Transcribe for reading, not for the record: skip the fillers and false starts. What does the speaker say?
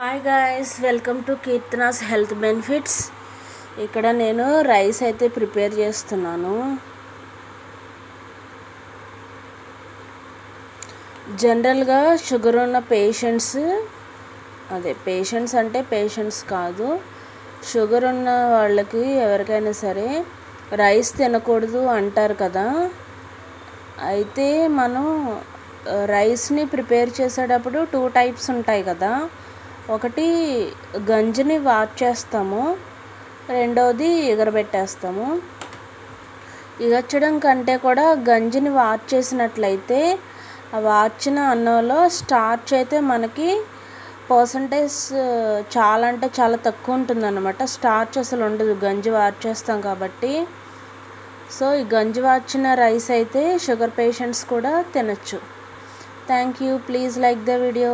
Hi guys, welcome to కీర్తనాస్ health benefits. ఇక్కడ నేను రైస్ అయితే ప్రిపేర్ చేస్తున్నాను. జనరల్గా షుగర్ ఉన్న పేషెంట్స్ అంటే పేషెంట్స్ కాదు, షుగర్ ఉన్న వాళ్ళకి ఎవరికైనా సరే రైస్ తినకూడదు అంటారు కదా. అయితే మనం రైస్ని ప్రిపేర్ చేసేటప్పుడు 2 టైప్స్ ఉంటాయి కదా. ఒకటి గంజిని వార్చేస్తాము, రెండవది ఎగరబెట్టేస్తాము. ఎగర్చడం కంటే కూడా గంజిని వార్చేసినట్లయితే ఆ వార్చిన అన్నంలో స్టార్చ్ అయితే మనకి పర్సంటేజ్ చాలా అంటే చాలా తక్కువ ఉంటుందన్నమాట. స్టార్చ్ అసలు ఉండదు, గంజి వార్చేస్తాం కాబట్టి. సో ఈ గంజి వార్చిన రైస్ అయితే షుగర్ పేషెంట్స్ కూడా తినచ్చు. Thank you. Please like the video.